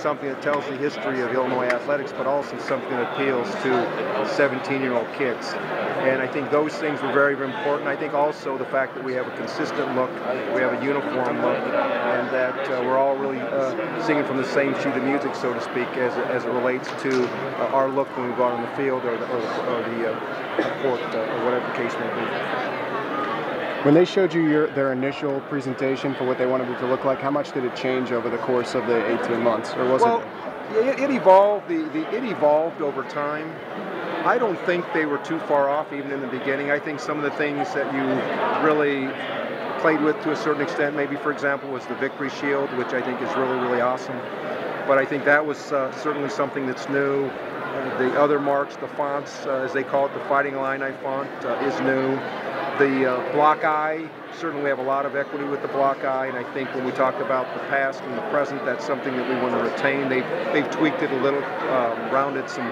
something that tells the history of Illinois athletics, but also something that appeals to 17-year-old kids. And I think those things were very, very important. I think also the fact that we have a consistent look, we have a uniform look, and that we're all really singing from the same sheet of music, so to speak, as it relates to our look when we go out on the field or the court, or whatever the case may be. When they showed you their initial presentation for what they wanted it to look like, how much did it change over the course of the 18 months, or was it evolved. It evolved over time. I don't think they were too far off even in the beginning. I think some of the things that you really played with to a certain extent, maybe for example, was the Victory Shield, which I think is really, really awesome. But I think that was certainly something that's new. The other marks, the fonts, as they call it, the Fighting Illini font is new. The block eye, certainly we have a lot of equity with the block eye, and I think when we talk about the past and the present, that's something that we want to retain. They've tweaked it a little, rounded some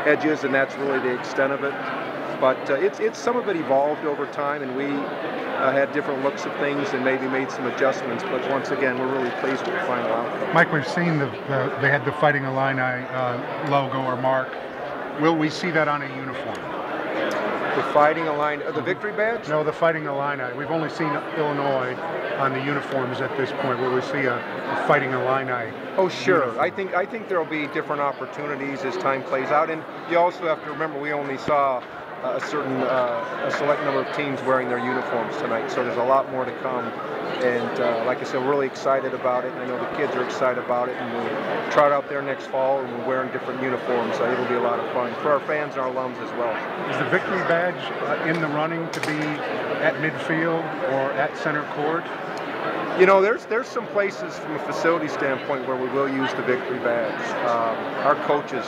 edges, and that's really the extent of it. But it's some of it evolved over time, and we had different looks of things and maybe made some adjustments. But once again, we're really pleased with the final outcome. Mike, we've seen they had the Fighting Illini logo or mark. Will we see that on a uniform? The Fighting Illini, the Victory Badge? No, the Fighting Illini. We've only seen Illinois on the uniforms at this point. Will we see a Fighting Illini? Oh, sure. Uniform? I think there will be different opportunities as time plays out, and you also have to remember we only saw a select number of teams wearing their uniforms tonight, so there's a lot more to come. And like I said, we're really excited about it, and I know the kids are excited about it, and we'll try it out there next fall, and we're wearing different uniforms, so it'll be a lot of fun for our fans and our alums as well. Is the Victory Badge in the running to be at midfield or at center court? You know, there's some places from a facility standpoint where we will use the Victory Badge. Our coaches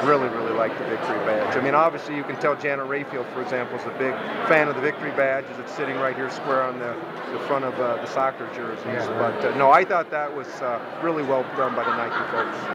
really, really like the Victory Badge. I mean, obviously you can tell Janet Rayfield, for example, is a big fan of the Victory Badge, as it's sitting right here square on the front of the soccer jerseys. Yeah, right. But no, I thought that was really well done by the Nike folks.